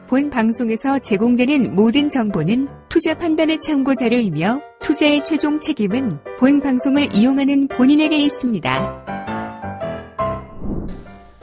본 방송에서 제공되는 모든 정보는 투자 판단의 참고 자료이며 투자의 최종 책임은 본 방송을 이용하는 본인에게 있습니다.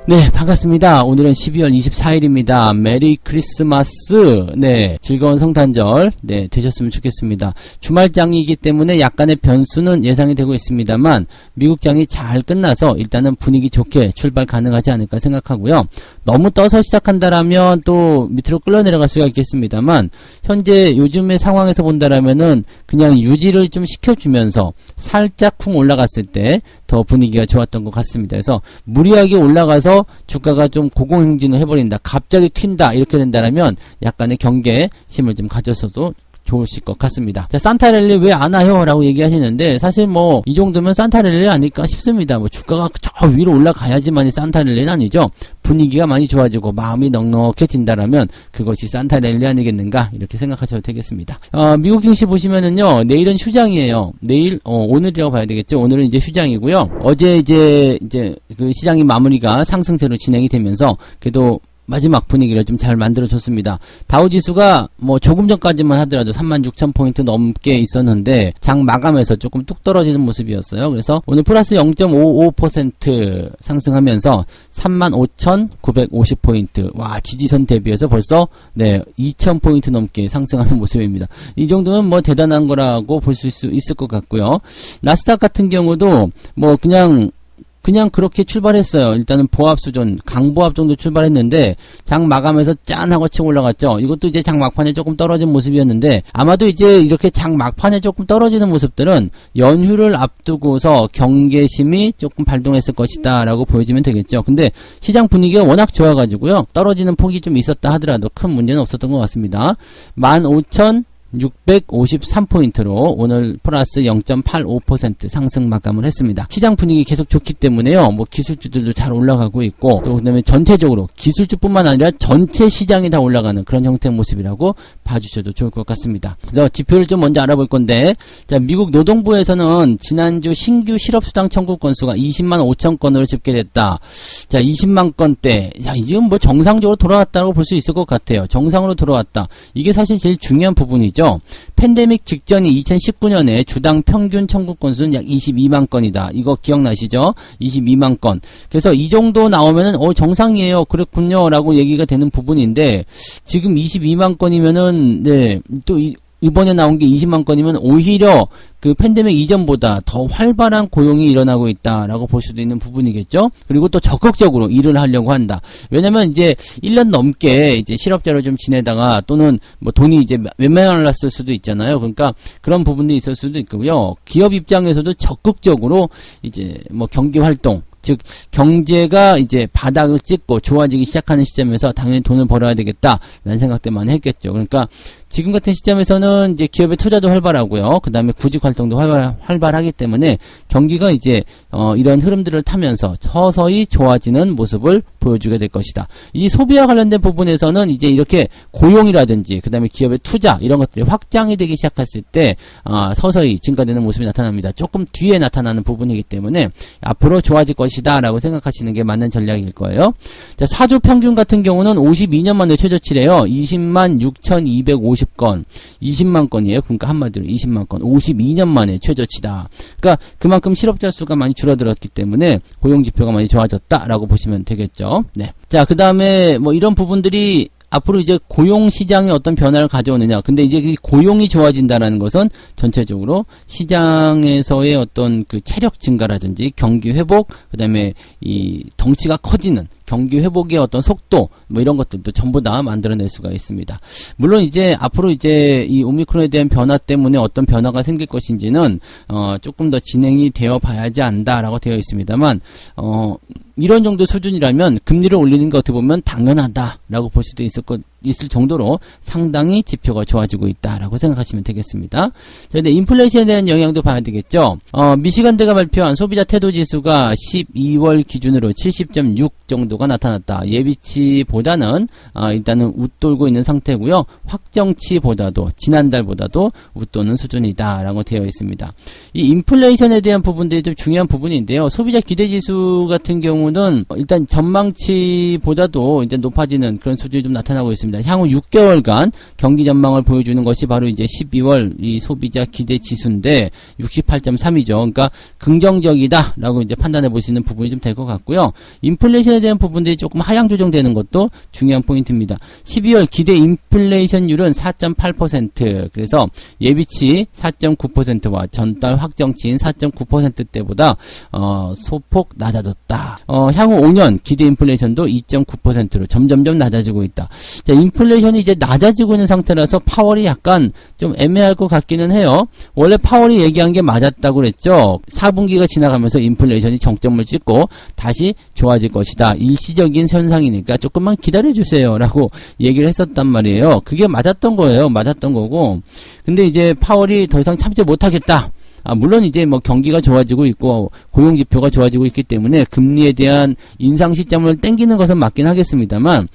네, 반갑습니다. 오늘은 12월 24일입니다. 메리 크리스마스. 네, 즐거운 성탄절 되셨으면 좋겠습니다. 주말장이기 때문에 약간의 변수는 예상이 되고 있습니다만 미국장이 잘 끝나서 일단은 분위기 좋게 출발 가능하지 않을까 생각하고요. 너무 떠서 시작한다라면 또 밑으로 끌려내려갈 수가 있겠습니다만 현재 요즘의 상황에서 본다라면은 그냥 유지를 좀 시켜주면서 살짝 쿵 올라갔을 때 더 분위기가 좋았던 것 같습니다. 그래서 무리하게 올라가서 주가가 좀 고공행진을 해버린다, 갑자기 튄다 이렇게 된다라면 약간의 경계심을 좀 가졌어도 좋으실 것 같습니다. 자, 산타랠리 왜 안 와요? 라고 얘기하시는데 사실 뭐 이 정도면 산타랠리 아닐까 싶습니다. 뭐 주가가 저 위로 올라가야지만이 산타랠리는 아니죠. 분위기가 많이 좋아지고 마음이 넉넉해진다라면 그것이 산타랠리 아니겠는가 이렇게 생각하셔도 되겠습니다. 미국 증시 보시면은요, 내일은 휴장이에요. 내일 오늘이라고 봐야 되겠죠. 오늘은 이제 휴장이고요. 어제 이제 그 시장이 마무리가 상승세로 진행이 되면서 그래도 마지막 분위기를 좀 잘 만들어줬습니다. 다우지수가 뭐 조금 전까지만 하더라도 36,000포인트 넘게 있었는데 장 마감에서 조금 뚝 떨어지는 모습이었어요. 그래서 오늘 플러스 0.55% 상승하면서 35,950포인트. 와, 지지선 대비해서 벌써 2,000포인트 넘게 상승하는 모습입니다. 이 정도면 뭐 대단한 거라고 볼 수 있을 것 같고요. 나스닥 같은 경우도 뭐 그냥 그렇게 출발했어요. 일단은 보합 수준, 강보합 정도 출발했는데 장 마감에서 짠 하고 치고 올라갔죠. 이것도 이제 장 막판에 조금 떨어진 모습이었는데 아마도 이제 이렇게 장 막판에 조금 떨어지는 모습들은 연휴를 앞두고서 경계심이 조금 발동했을 것이다 라고 보여지면 되겠죠. 근데 시장 분위기가 워낙 좋아가지고요, 떨어지는 폭이 좀 있었다 하더라도 큰 문제는 없었던 것 같습니다. 15,653포인트로 오늘 플러스 0.85% 상승 마감을 했습니다. 시장 분위기 계속 좋기 때문에요, 뭐 기술주들도 잘 올라가고 있고, 또 그다음에 전체적으로 기술주뿐만 아니라 전체 시장이 다 올라가는 그런 형태의 모습이라고 봐주셔도 좋을 것 같습니다. 그래서 지표를 좀 먼저 알아볼 건데, 자, 미국 노동부에서는 지난주 신규 실업수당 청구 건수가 20만 5천 건으로 집계됐다. 자, 20만 건대. 야, 이제 뭐 정상적으로 돌아왔다고 볼 수 있을 것 같아요. 정상으로 돌아왔다. 이게 사실 제일 중요한 부분이죠. 팬데믹 직전이 2019년에 주당 평균 청구 건수는 약 22만 건이다. 이거 기억나시죠? 22만 건. 그래서 이 정도 나오면은 정상이에요. 그렇군요. 라고 얘기가 되는 부분인데 지금 22만 건이면은 또 이번에 나온 게 20만 건이면 오히려 그 팬데믹 이전보다 더 활발한 고용이 일어나고 있다라고 볼 수도 있는 부분이겠죠. 그리고 또 적극적으로 일을 하려고 한다. 왜냐면 이제 1년 넘게 이제 실업자로 좀 지내다가 또는 뭐 돈이 이제 웬만할랐을 수도 있잖아요. 그러니까 그런 부분도 있을 수도 있고요. 기업 입장에서도 적극적으로 이제 뭐 경기 활동, 즉 경제가 이제 바닥을 찍고 좋아지기 시작하는 시점에서 당연히 돈을 벌어야 되겠다라는 생각들 많이 했겠죠. 그러니까 지금 같은 시점에서는 이제 기업의 투자도 활발하고요. 그 다음에 구직 활동도 활발하기 때문에 경기가 이제 이런 흐름들을 타면서 서서히 좋아지는 모습을 보여주게 될 것이다. 이 소비와 관련된 부분에서는 이제 이렇게 고용이라든지 그 다음에 기업의 투자 이런 것들이 확장이 되기 시작했을 때 서서히 증가되는 모습이 나타납니다. 조금 뒤에 나타나는 부분이기 때문에 앞으로 좋아질 것이다 라고 생각하시는 게 맞는 전략일 거예요. 자, 4주 평균 같은 경우는 52년 만에 최저치래요. 20만 6,250건 20만 건이에요. 그러니까 한마디로 20만 건 52년 만에 최저치다. 그러니까 그만큼 실업자 수가 많이 줄어들었기 때문에 고용지표가 많이 좋아졌다라고 보시면 되겠죠. 네. 자, 그 다음에 뭐 이런 부분들이 앞으로 이제 고용 시장에 어떤 변화를 가져오느냐. 근데 이제 이 고용이 좋아진다라는 것은 전체적으로 시장에서의 어떤 그 체력 증가라든지 경기 회복, 그다음에 이 덩치가 커지는 경기 회복의 어떤 속도 뭐 이런 것들도 전부 다 만들어낼 수가 있습니다. 물론 이제 앞으로 이제 이 오미크론에 대한 변화 때문에 어떤 변화가 생길 것인지는 조금 더 진행이 되어 봐야지 안다라고 되어 있습니다만 이런 정도 수준이라면 금리를 올리는 게 어떻게 보면 당연하다라고 볼 수도 있을 정도로 상당히 지표가 좋아지고 있다라고 생각하시면 되겠습니다. 자, 근데 인플레이션에 대한 영향도 봐야 되겠죠. 미시간대가 발표한 소비자 태도 지수가 12월 기준으로 70.6 정도가 나타났다. 예비치보다는 일단은 웃돌고 있는 상태고요. 확정치보다도 지난달보다도 웃도는 수준이다라고 되어 있습니다. 이 인플레이션에 대한 부분들이 좀 중요한 부분인데요. 소비자 기대 지수 같은 경우는 일단 전망치보다도 이제 높아지는 그런 수준이 좀 나타나고 있습니다. 있습니다. 향후 6개월간 경기 전망을 보여주는 것이 바로 이제 12월 이 소비자 기대 지수인데 68.3이죠. 그러니까 긍정적이다라고 이제 판단해 볼 수 있는 부분이 좀 될 것 같고요. 인플레이션에 대한 부분들이 조금 하향 조정되는 것도 중요한 포인트입니다. 12월 기대 인플레이션율은 4.8%, 그래서 예비치 4.9%와 전달 확정치인 4.9%대보다 소폭 낮아졌다. 향후 5년 기대 인플레이션도 2.9%로 점점점 낮아지고 있다. 자, 인플레이션이 이제 낮아지고 있는 상태라서 파월이 약간 좀 애매할 것 같기는 해요. 원래 파월이 얘기한 게 맞았다고 그랬죠. 4분기가 지나가면서 인플레이션이 정점을 찍고 다시 좋아질 것이다. 일시적인 현상이니까 조금만 기다려주세요 라고 얘기를 했었단 말이에요. 그게 맞았던 거예요. 맞았던 거고. 근데 이제 파월이 더 이상 참지 못하겠다. 물론 이제 뭐 경기가 좋아지고 있고 고용지표가 좋아지고 있기 때문에 금리에 대한 인상 시점을 땡기는 것은 맞긴 하겠습니다만,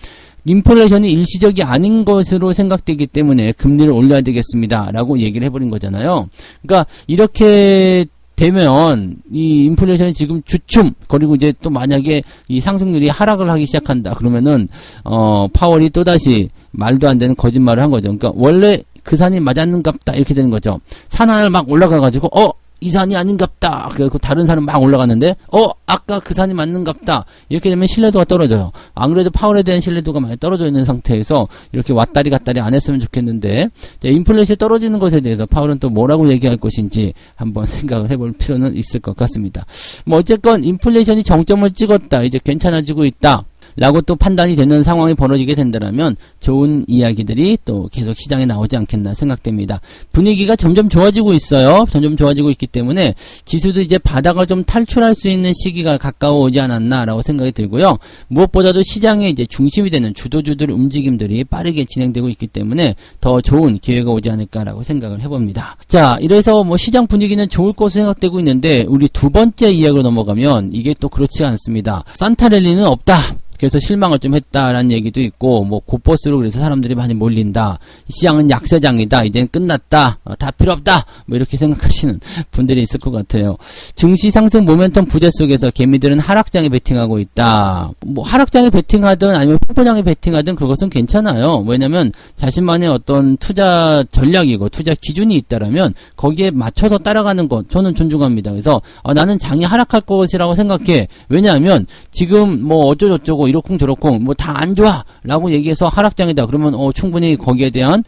인플레이션이 일시적이 아닌 것으로 생각되기 때문에 금리를 올려야 되겠습니다 라고 얘기를 해버린 거잖아요. 그러니까 이렇게 되면 이 인플레이션이 지금 주춤, 그리고 이제 또 만약에 이 상승률이 하락을 하기 시작한다 그러면은 파월이 또다시 말도 안 되는 거짓말을 한 거죠. 그러니까 원래 그 산이 맞았는갑다 이렇게 되는 거죠. 산 하나를 막 올라가가지고 이 산이 아닌갑다. 그래서 다른 산은 막 올라갔는데 아까 그 산이 맞는갑다. 이렇게 되면 신뢰도가 떨어져요. 안 그래도 파월에 대한 신뢰도가 많이 떨어져 있는 상태에서 이렇게 왔다리 갔다리 안 했으면 좋겠는데, 인플레이션이 떨어지는 것에 대해서 파월은 또 뭐라고 얘기할 것인지 한번 생각을 해볼 필요는 있을 것 같습니다. 뭐 어쨌건 인플레이션이 정점을 찍었다, 이제 괜찮아지고 있다 라고 또 판단이 되는 상황이 벌어지게 된다면 좋은 이야기들이 또 계속 시장에 나오지 않겠나 생각됩니다. 분위기가 점점 좋아지고 있어요. 점점 좋아지고 있기 때문에 지수도 이제 바닥을 좀 탈출할 수 있는 시기가 가까워 오지 않았나라고 생각이 들고요. 무엇보다도 시장의 이제 중심이 되는 주도주들 움직임들이 빠르게 진행되고 있기 때문에 더 좋은 기회가 오지 않을까라고 생각을 해봅니다. 자, 이래서 뭐 시장 분위기는 좋을 것으로 생각되고 있는데, 우리 두 번째 이야기로 넘어가면 이게 또 그렇지 않습니다. 산타랠리는 없다. 그래서 실망을 좀 했다라는 얘기도 있고, 뭐 곧버스로 그래서 사람들이 많이 몰린다. 시장은 약세장이다. 이제는 끝났다. 다 필요 없다. 뭐 이렇게 생각하시는 분들이 있을 것 같아요. 증시 상승 모멘텀 부재 속에서 개미들은 하락장에 베팅하고 있다. 뭐 하락장에 베팅하든 아니면 횡보장에 베팅하든 그것은 괜찮아요. 왜냐면 자신만의 어떤 투자 전략이고 투자 기준이 있다라면 거기에 맞춰서 따라가는 것 저는 존중합니다. 그래서 나는 장이 하락할 것이라고 생각해. 왜냐하면 지금 뭐 어쩌고저쩌고 이렇쿵저렇쿵 뭐 다 안 좋아 라고 얘기해서 하락장이다 그러면 충분히 거기에 대한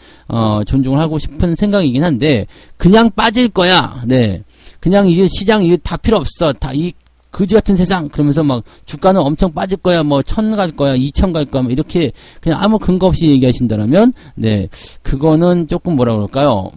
존중을 하고 싶은 생각이긴 한데, 그냥 빠질 거야. 네, 그냥 이게 시장 이게 다 필요 없어. 다 이 거지 같은 세상 그러면서 막 주가는 엄청 빠질 거야, 뭐 1000 갈 거야, 2000 갈 거야, 뭐 이렇게 그냥 아무 근거 없이 얘기하신다면, 네, 그거는 조금 뭐라 그럴까요?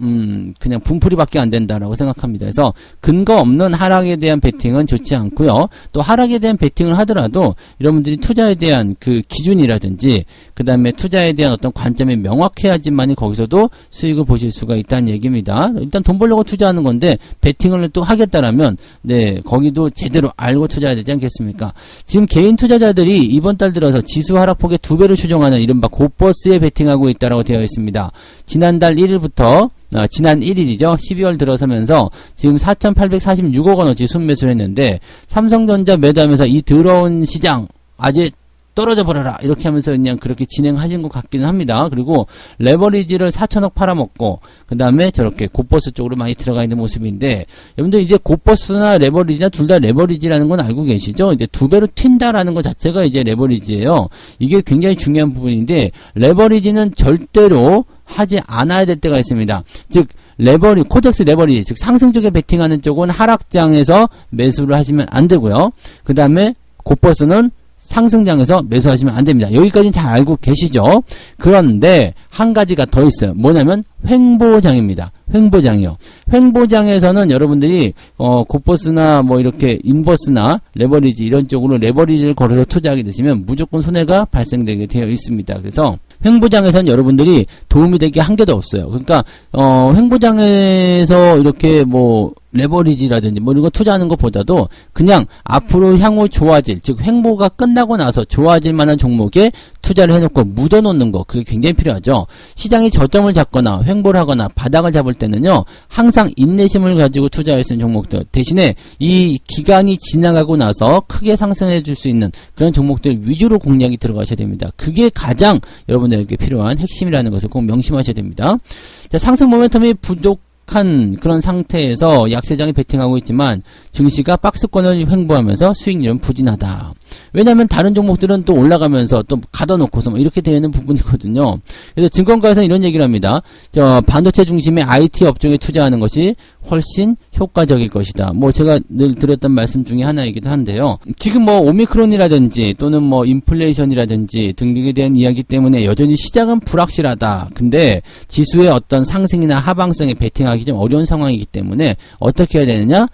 그냥 분풀이밖에 안 된다라고 생각합니다. 그래서 근거 없는 하락에 대한 베팅은 좋지 않고요. 또 하락에 대한 베팅을 하더라도 여러분들이 투자에 대한 그 기준이라든지 그 다음에 투자에 대한 어떤 관점이 명확해야지만이 거기서도 수익을 보실 수가 있다는 얘기입니다. 일단 돈 벌려고 투자하는 건데 베팅을 또 하겠다라면, 네, 거기도 제대로 알고 투자해야 되지 않겠습니까? 지금 개인 투자자들이 이번 달 들어서 지수 하락폭의 2배를 추정하는 이른바 곧버스에 베팅하고 있다라고 되어 있습니다. 지난달 1일부터 지난 1일이죠. 12월 들어서면서 지금 4,846억 원어치 순매수를 했는데, 삼성전자 매도하면서 이 더러운 시장 아직 떨어져 버려라 이렇게 하면서 그냥 그렇게 진행하신 것 같기는 합니다. 그리고 레버리지를 4천억 팔아먹고 그 다음에 저렇게 곧버스 쪽으로 많이 들어가 있는 모습인데, 여러분들 이제 곧버스나 레버리지나 둘 다 레버리지라는 건 알고 계시죠? 이제 2배로 튄다라는 것 자체가 이제 레버리지예요. 이게 굉장히 중요한 부분인데, 레버리지는 절대로 하지 않아야 될 때가 있습니다. 즉 코덱스 레버리지, 즉 상승 쪽에 베팅하는 쪽은 하락장에서 매수를 하시면 안 되고요. 그 다음에 곧버스는 상승장에서 매수하시면 안 됩니다. 여기까지는 잘 알고 계시죠? 그런데 한 가지가 더 있어요. 뭐냐면 횡보장입니다. 횡보장이요. 횡보장에서는 여러분들이 곧버스나 뭐 이렇게 인버스나 레버리지 이런 쪽으로 레버리지를 걸어서 투자하게 되시면 무조건 손해가 발생되게 되어 있습니다. 그래서 횡보장에서는 여러분들이 도움이 될 게 한 개도 없어요. 그러니까 횡보장에서 이렇게 뭐 레버리지라든지 뭐 이런 거 투자하는 것보다도 그냥 앞으로 향후 좋아질, 즉 횡보가 끝나고 나서 좋아질 만한 종목에 투자를 해놓고 묻어놓는 거, 그게 굉장히 필요하죠. 시장이 저점을 잡거나 횡보를 하거나 바닥을 잡을 때는요, 항상 인내심을 가지고 투자할 수 있는 종목들 대신에 이 기간이 지나가고 나서 크게 상승해 줄 수 있는 그런 종목들 위주로 공략이 들어가셔야 됩니다. 그게 가장 여러분들에게 필요한 핵심이라는 것을 꼭 명심하셔야 됩니다. 자, 상승 모멘텀이 부족한 그런 상태에서 약세장이 베팅하고 있지만 증시가 박스권을 횡보하면서 수익률은 부진하다. 왜냐하면 다른 종목들은 또 올라가면서 또 가둬놓고서 뭐 이렇게 되는 부분이거든요. 그래서 증권가에서는 이런 얘기를 합니다. 반도체 중심의 IT 업종에 투자하는 것이 훨씬 효과적일 것이다. 뭐 제가 늘 드렸던 말씀 중에 하나이기도 한데요. 지금 뭐 오미크론이라든지 또는 뭐 인플레이션이라든지 등등에 대한 이야기 때문에 여전히 시장은 불확실하다. 근데 지수의 어떤 상승이나 하방성에 베팅하기 좀 어려운 상황이기 때문에 어떻게 해야 되느냐?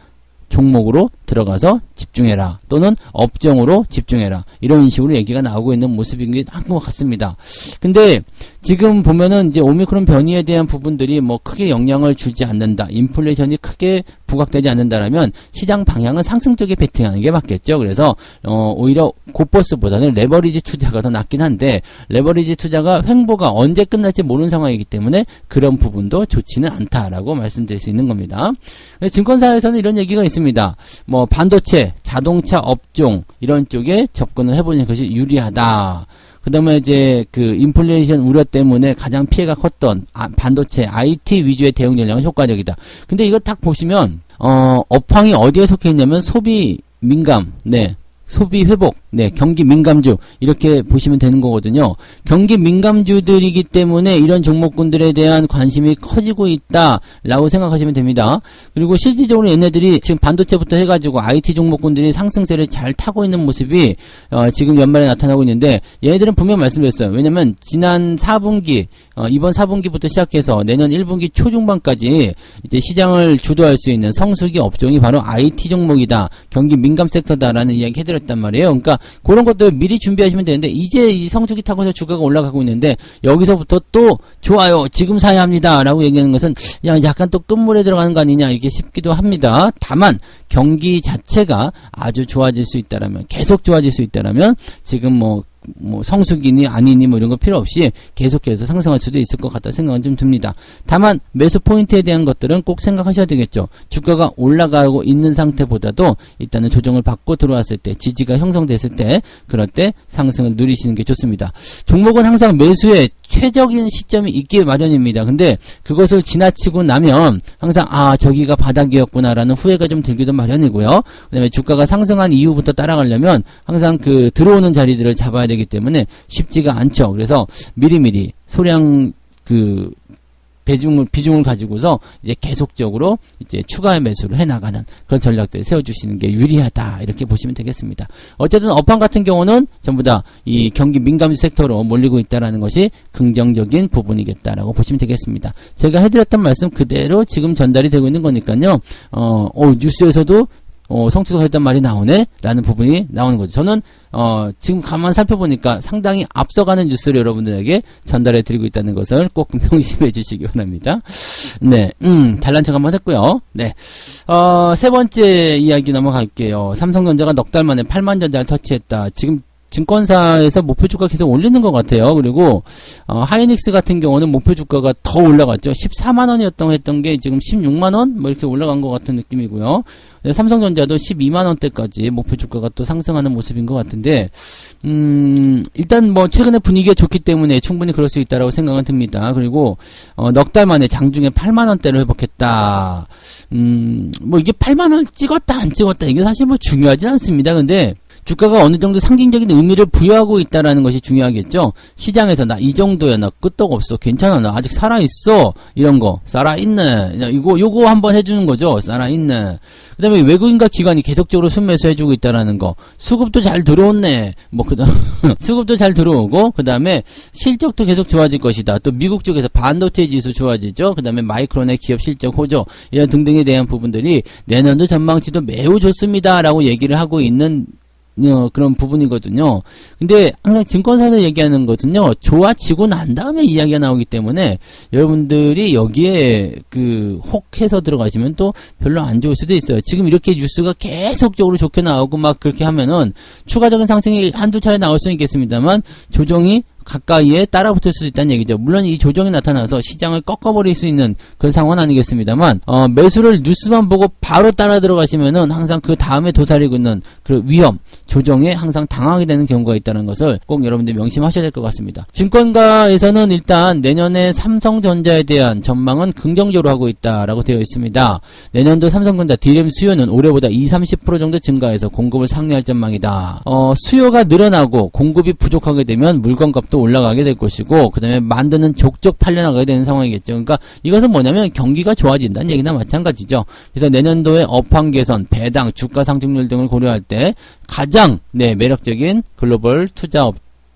종목으로 들어가서 집중해라. 또는 업종으로 집중해라. 이런 식으로 얘기가 나오고 있는 모습인 게 한 것 같습니다. 근데 지금 보면은 이제 오미크론 변이에 대한 부분들이 뭐 크게 영향을 주지 않는다. 인플레이션이 크게 부각되지 않는다라면 시장 방향은 상승 쪽에 베팅하는 게 맞겠죠. 그래서 오히려 고버스보다는 레버리지 투자가 더 낫긴 한데 레버리지 투자가 횡보가 언제 끝날지 모르는 상황이기 때문에 그런 부분도 좋지는 않다라고 말씀드릴 수 있는 겁니다. 증권사에서는 이런 얘기가 있습니다. 뭐 반도체, 자동차 업종 이런 쪽에 접근을 해보는 것이 유리하다. 그 다음에 이제 그 인플레이션 우려 때문에 가장 피해가 컸던 반도체, IT 위주의 대응 전략은 효과적이다. 근데 이거 딱 보시면 업황이 어디에 속해 있냐면 소비 민감, 네. 소비 회복, 네, 경기 민감주 이렇게 보시면 되는 거거든요. 경기 민감주들이기 때문에 이런 종목군들에 대한 관심이 커지고 있다라고 생각하시면 됩니다. 그리고 실질적으로 얘네들이 지금 반도체부터 해가지고 IT 종목군들이 상승세를 잘 타고 있는 모습이 지금 연말에 나타나고 있는데 얘네들은 분명 말씀드렸어요. 왜냐면 지난 4분기 이번 4분기부터 시작해서 내년 1분기 초중반까지 이제 시장을 주도할 수 있는 성수기 업종이 바로 IT 종목이다. 경기 민감 섹터다라는 이야기 해드렸단 말이에요. 그러니까 그런 것들 미리 준비하시면 되는데 이제 이 성수기 타고서 주가가 올라가고 있는데 여기서부터 또 좋아요. 지금 사야 합니다. 라고 얘기하는 것은 약간 또 끝물에 들어가는 거 아니냐 이렇게 싶기도 합니다. 다만 경기 자체가 아주 좋아질 수 있다라면 계속 좋아질 수 있다라면 지금 뭐 성수기니 아니니 뭐 이런 거 필요 없이 계속해서 상승할 수도 있을 것 같다 생각은 좀 듭니다. 다만 매수 포인트에 대한 것들은 꼭 생각하셔야 되겠죠. 주가가 올라가고 있는 상태보다도 일단은 조정을 받고 들어왔을 때 지지가 형성됐을 때 그럴 때 상승을 누리시는 게 좋습니다. 종목은 항상 매수에 최적인 시점이 있기 마련입니다. 근데 그것을 지나치고 나면 항상 저기가 바닥이었구나라는 후회가 좀 들기도 마련이고요. 그 다음에 주가가 상승한 이후부터 따라가려면 항상 그 들어오는 자리들을 잡아야 되기 때문에 쉽지가 않죠. 그래서 미리미리 소량 비중을 가지고서 이제 계속적으로 이제 추가 매수를 해나가는 그런 전략들을 세워주시는 게 유리하다. 이렇게 보시면 되겠습니다. 어쨌든 업황 같은 경우는 전부 다 이 경기 민감 섹터로 몰리고 있다라는 것이 긍정적인 부분이겠다라고 보시면 되겠습니다. 제가 해드렸던 말씀 그대로 지금 전달이 되고 있는 거니까요. 뉴스에서도 성취가 했단 말이 나오네? 라는 부분이 나오는 거죠. 저는, 지금 가만 살펴보니까 상당히 앞서가는 뉴스를 여러분들에게 전달해 드리고 있다는 것을 꼭 명심해 주시기 바랍니다. 네, 잘난 척 한번 했고요. 네. 세 번째 이야기 넘어갈게요. 삼성전자가 넉 달 만에 8만 전자를 터치했다. 지금 증권사에서 목표 주가 계속 올리는 것 같아요. 그리고 하이닉스 같은 경우는 목표 주가가 더 올라갔죠. 14만 원이었던 했던 게 지금 16만 원 뭐 이렇게 올라간 것 같은 느낌이고요. 삼성전자도 12만 원대까지 목표 주가가 또 상승하는 모습인 것 같은데 일단 뭐 최근에 분위기가 좋기 때문에 충분히 그럴 수 있다라고 생각은 듭니다. 그리고 넉 달 만에 장중에 8만 원대를 회복했다. 뭐 이게 8만 원 찍었다 안 찍었다 이게 사실 뭐 중요하진 않습니다. 근데 주가가 어느 정도 상징적인 의미를 부여하고 있다라는 것이 중요하겠죠. 시장에서 나 이 정도야, 나 끄떡 없어, 괜찮아, 나 아직 살아있어, 이런 거 살아있네, 요거 한번 해주는 거죠. 살아있네. 그 다음에 외국인과 기관이 계속적으로 순매수 해주고 있다라는 거. 수급도 잘 들어오네. 뭐 수급도 잘 들어오고 그 다음에 실적도 계속 좋아질 것이다. 또 미국 쪽에서 반도체 지수 좋아지죠. 그 다음에 마이크론의 기업 실적 호조 이런 등등에 대한 부분들이 내년도 전망치도 매우 좋습니다라고 얘기를 하고 있는 그런 부분이거든요. 근데 항상 증권사에서 얘기하는 것은요, 좋아지고 난 다음에 이야기가 나오기 때문에 여러분들이 여기에 혹해서 들어가시면 또 별로 안 좋을 수도 있어요. 지금 이렇게 뉴스가 계속적으로 좋게 나오고 막 그렇게 하면은 추가적인 상승이 한두 차례 나올 수는 있겠습니다만 조정이 가까이에 따라붙을 수도 있다는 얘기죠. 물론 이 조정이 나타나서 시장을 꺾어버릴 수 있는 그런 상황은 아니겠습니다만, 매수를 뉴스만 보고 바로 따라 들어가시면은 항상 그 다음에 도사리고 있는 그 위험, 조정에 항상 당하게 되는 경우가 있다는 것을 꼭 여러분들 명심하셔야 될 것 같습니다. 증권가에서는 일단 내년에 삼성전자에 대한 전망은 긍정적으로 하고 있다라고 되어 있습니다. 내년도 삼성전자 DRAM 수요는 올해보다 20-30% 정도 증가해서 공급을 상회할 전망이다. 수요가 늘어나고 공급이 부족하게 되면 물건값 또 올라가게 될 것이고, 그 다음에 만드는 족족 팔려나가게 되는 상황이겠죠. 그러니까 이것은 뭐냐면 경기가 좋아진다는 얘기나 마찬가지죠. 그래서 내년도에 업황 개선, 배당, 주가 상승률 등을 고려할 때 가장 매력적인 글로벌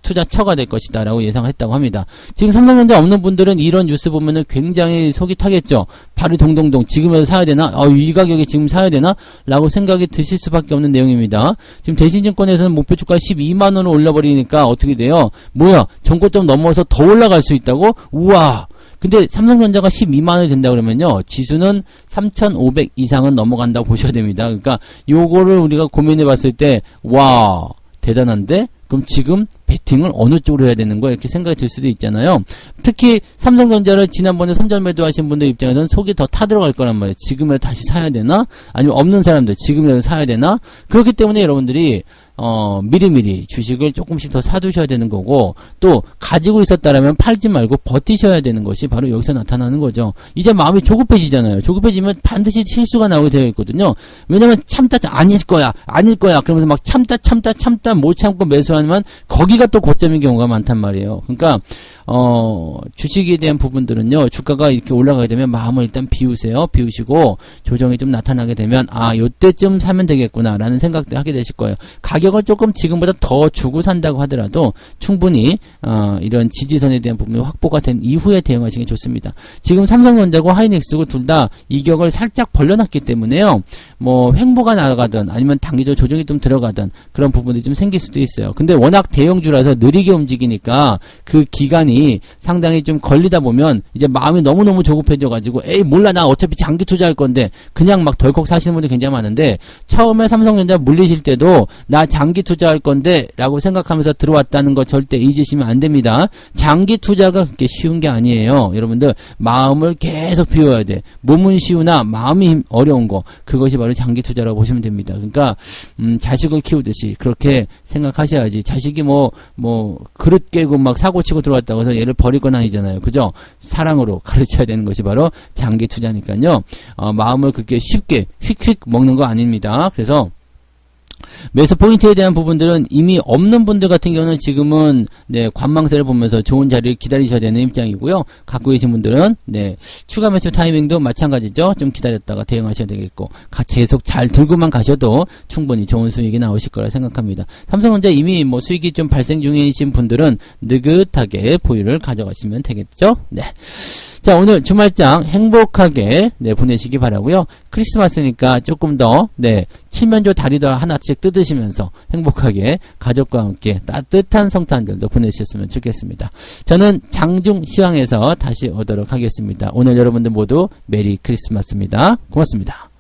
투자처가 될 것이다 라고 예상을 했다고 합니다. 지금 삼성전자 없는 분들은 이런 뉴스 보면은 굉장히 속이 타겠죠. 발이 동동동 지금이라도 사야 되나? 이 가격에 지금 사야 되나? 라고 생각이 드실 수밖에 없는 내용입니다. 지금 대신증권에서는 목표 주가 12만원을 올려버리니까 어떻게 돼요? 뭐야, 전고점 넘어서 더 올라갈 수 있다고? 우와! 근데 삼성전자가 12만원이 된다 그러면요, 지수는 3,500 이상은 넘어간다고 보셔야 됩니다. 그러니까 요거를 우리가 고민해 봤을 때, 와, 대단한데? 그럼 지금 베팅을 어느 쪽으로 해야 되는 거야? 이렇게 생각이 들 수도 있잖아요. 특히 삼성전자를 지난번에 선전 매도하신 분들 입장에서는 속이 더 타들어갈 거란 말이에요. 지금이라도 다시 사야 되나? 아니면 없는 사람들 지금이라도 사야 되나? 그렇기 때문에 여러분들이 미리미리 주식을 조금씩 더 사두셔야 되는 거고, 또 가지고 있었다라면 팔지 말고 버티셔야 되는 것이 바로 여기서 나타나는 거죠. 이제 마음이 조급해지잖아요. 조급해지면 반드시 실수가 나오게 되어 있거든요. 왜냐면 참다 아닐 거야 그러면서 막 참다 못 참고 매수하면 거기가 또 고점인 경우가 많단 말이에요. 그러니까 주식에 대한 부분들은요, 주가가 이렇게 올라가게 되면 마음을 일단 비우시고 조정이 좀 나타나게 되면 요때쯤 사면 되겠구나 라는 생각들 하게 되실 거예요. 가격을 조금 지금보다 더 주고 산다고 하더라도 충분히 이런 지지선에 대한 부분이 확보가 된 이후에 대응하시는 게 좋습니다. 지금 삼성전자고 하이닉스고 둘 다 이격을 살짝 벌려놨기 때문에요, 뭐 횡보가 나가든 아니면 단기적 조정이 좀 들어가든 그런 부분이 좀 생길 수도 있어요. 근데 워낙 대형주라서 느리게 움직이니까 그 기간이 상당히 좀 걸리다 보면 이제 마음이 너무너무 조급해져가지고 몰라, 나 어차피 장기 투자할 건데 그냥 막 덜컥 사시는 분들이 굉장히 많은데, 처음에 삼성전자 물리실 때도 나 장기 투자할 건데 라고 생각하면서 들어왔다는 거 절대 잊으시면 안 됩니다. 장기 투자가 그렇게 쉬운 게 아니에요. 여러분들 마음을 계속 비워야 돼. 몸은 쉬우나 마음이 어려운 거, 그것이 바로 장기 투자라고 보시면 됩니다. 그러니까 자식을 키우듯이 그렇게 생각하셔야지. 자식이 뭐 그릇 깨고 막 사고 치고 들어왔다고 해서 얘를 버릴 건 아니잖아요. 그죠? 사랑으로 가르쳐야 되는 것이 바로 장기 투자니까요. 마음을 그렇게 쉽게 휙휙 먹는 거 아닙니다. 그래서 매수 포인트에 대한 부분들은 이미 없는 분들 같은 경우는 지금은 관망세를 보면서 좋은 자리를 기다리셔야 되는 입장이고요. 갖고 계신 분들은 추가 매수 타이밍도 마찬가지죠. 좀 기다렸다가 대응하셔야 되겠고, 계속 잘 들고만 가셔도 충분히 좋은 수익이 나오실 거라 생각합니다. 삼성전자 이미 뭐 수익이 좀 발생 중이신 분들은 느긋하게 보유를 가져가시면 되겠죠. 자, 오늘 주말장 행복하게 보내시기 바라고요. 크리스마스니까 조금 더 칠면조 다리도 하나씩 뜯으시면서 행복하게 가족과 함께 따뜻한 성탄절도 보내셨으면 좋겠습니다. 저는 장중 시황에서 다시 오도록 하겠습니다. 오늘 여러분들 모두 메리 크리스마스입니다. 고맙습니다.